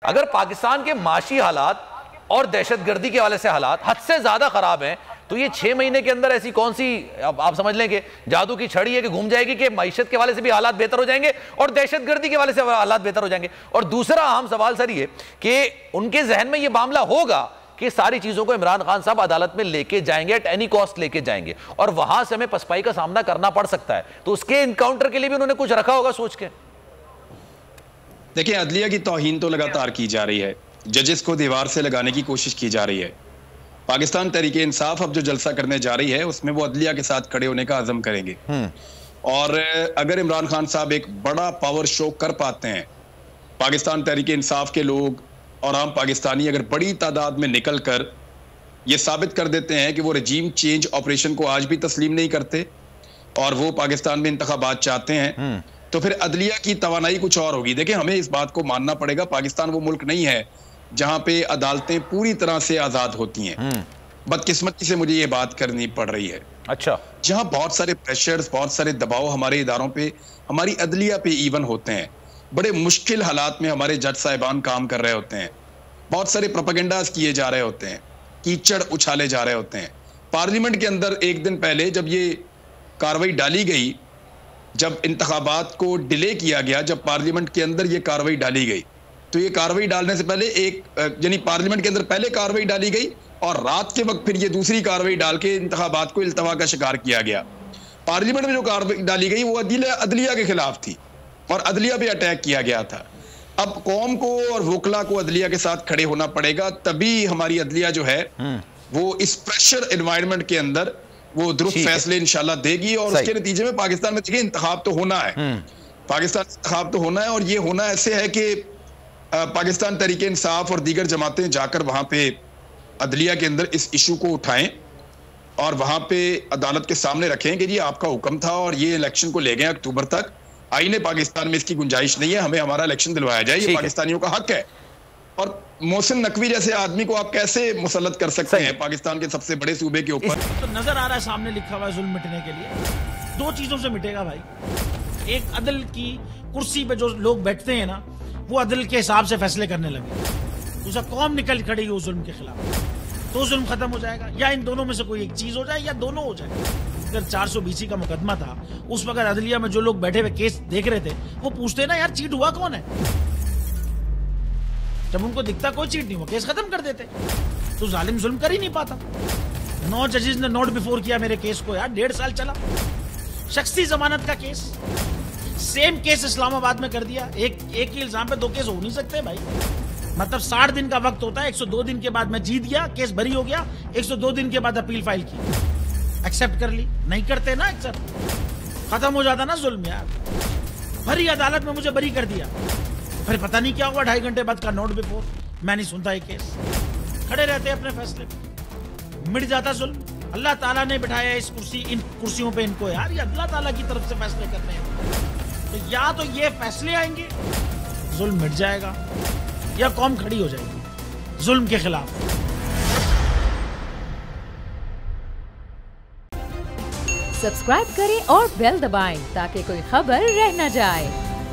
अगर पाकिस्तान के माशी हालात और दहशतगर्दी के हवाले से हालात हद से ज्यादा खराब हैं, तो ये 6 महीने के अंदर ऐसी कौन सी आप समझ लें कि जादू की छड़ी है कि घूम जाएगी कि मईशत के हवाले से भी हालात बेहतर हो जाएंगे और दहशतगर्दी के हवाले से हालात बेहतर हो जाएंगे। और दूसरा अहम सवाल सर ये कि उनके जहन में ये मामला होगा कि सारी चीजों को इमरान खान साहब अदालत में लेके जाएंगे, एट एनी कॉस्ट लेके जाएंगे, और वहां से हमें पसपाई का सामना करना पड़ सकता है। तो उसके इनकाउंटर के लिए भी उन्होंने कुछ रखा होगा सोच के। देखिए, अदलिया की तौहीन तो लगातार की जा रही है, जजेस को दीवार से लगाने की कोशिश की जा रही है। पाकिस्तान तहरीक इंसाफ अब जो जलसा करने जा रही है उसमें वो अदलिया के साथ खड़े होने का अज़म करेंगे। और अगर इमरान खान साहब एक बड़ा पावर शो कर पाते हैं, पाकिस्तान तहरीक इंसाफ के लोग और आम पाकिस्तानी अगर बड़ी तादाद में निकल कर ये साबित कर देते हैं कि वो रजीम चेंज ऑपरेशन को आज भी तस्लीम नहीं करते और वो पाकिस्तान में इंतखाबात चाहते हैं, तो फिर अदलिया की तवानाई कुछ और होगी। देखिए, हमें इस बात को मानना पड़ेगा, पाकिस्तान वो मुल्क नहीं है जहां पे अदालतें पूरी तरह से आजाद होती हैं। बदकिस्मती से मुझे ये बात करनी पड़ रही है। अच्छा, जहां बहुत सारे प्रेशर्स, बहुत सारे दबाव हमारे इदारों पे, हमारी अदलिया पे इवन होते हैं। बड़े मुश्किल हालात में हमारे जज साहिबान काम कर रहे होते हैं, बहुत सारे प्रोपेगेंडास किए जा रहे होते हैं, कीचड़ उछाले जा रहे होते हैं। पार्लियामेंट के अंदर एक दिन पहले जब ये कार्रवाई डाली गई, जब इंतखाबात को डिले किया गया, जब पार्लियामेंट के अंदर ये कार्रवाई डाली गई, तो ये कार्रवाई डालने से पहले यानी पार्लियामेंट के अंदर पहले कार्रवाई डाली गई और रात के वक्त फिर ये दूसरी कार्रवाई डाल के इंतखाबात को इल्तवा का शिकार किया गया। पार्लियामेंट में जो कार्रवाई डाली गई वो अदलिया के खिलाफ थी और अदलिया पे अटैक किया गया था। अब कौम को और वकला को अदलिया के साथ खड़े होना पड़ेगा, तभी हमारी अदलिया जो है वो इस प्रेशर एनवायरनमेंट के अंदर वो दुरुस्त फैसले इंशाल्लाह देगी और उसके नतीजे में पाकिस्तान में देखिए इंतखाब तो होना है, पाकिस्तान इंतखाब तो होना है। और ये होना ऐसे है कि पाकिस्तान तहरीक इंसाफ और दीगर जमातें जाकर वहां पे अदलिया के अंदर इस इशू को उठाएं और वहां पे अदालत के सामने रखें कि जी आपका हुक्म था और ये इलेक्शन को ले गए अक्टूबर तक, आईने पाकिस्तान में इसकी गुंजाइश नहीं है, हमें हमारा इलेक्शन दिलवाया जाए, ये पाकिस्तानियों का हक है। और मोहसिन नकवी जैसे आदमी को आप कैसे मुसल्लत कर सकते हैं पाकिस्तान के सबसे बड़े सूबे के ऊपर? तो नजर आ रहा है सामने लिखा हुआ है जुल्म मिटने के लिए दो चीजों से मिटेगा भाई। एक, अदल की कुर्सी पे जो लोग बैठते हैं ना, वो अदल के हिसाब से फैसले करने लगे। दूसरा, कौम निकल खड़ी उस जुल्म के खिलाफ, तो जुल्म खत्म हो जाएगा। या इन दोनों में से कोई एक चीज हो जाए या दोनों हो जाए। अगर 420 का मुकदमा था, उस वक्त अदलिया में जो लोग बैठे हुए केस देख रहे थे वो पूछते ना यार चीट हुआ कौन है, जब उनको दिखता कोई चीट नहीं हुआ केस खत्म कर देते। तो जालिम जुल्म कर ही नहीं पाता। 9 जजेस ने नोट बिफोर किया मेरे केस को यार, 1.5 साल चला। शख्सी जमानत का केस, सेम केस इस्लामाबाद में कर दिया। एक ही इल्जाम पे 2 केस हो नहीं सकते भाई। मतलब 60 दिन का वक्त होता है, 102 दिन के बाद मैं जीत गया, केस बरी हो गया, 102 दिन के बाद अपील फाइल की, एक्सेप्ट कर ली। नहीं करते ना एक्सेप्ट, खत्म हो जाता ना जुल्म यार। भरी अदालत में मुझे बरी कर दिया, फिर पता नहीं क्या हुआ 2.5 घंटे बाद का नोट बिफोर, मैं नहीं सुनता ये केस। खड़े रहते अपने फैसले पे, मिट जाता जुल्म। अल्लाह ताला ने बिठाया इस कुर्सी, इन कुर्सियों पे इनको यार, ये अल्लाह ताला की तरफ से फैसले करने हैं। तो या तो ये फैसले आएंगे, जुल्म मिट जाएगा, या कौम खड़ी हो जाएगी जुल्म के खिलाफ। सब्सक्राइब करें और बेल दबाएं ताकि कोई खबर रह न जाए।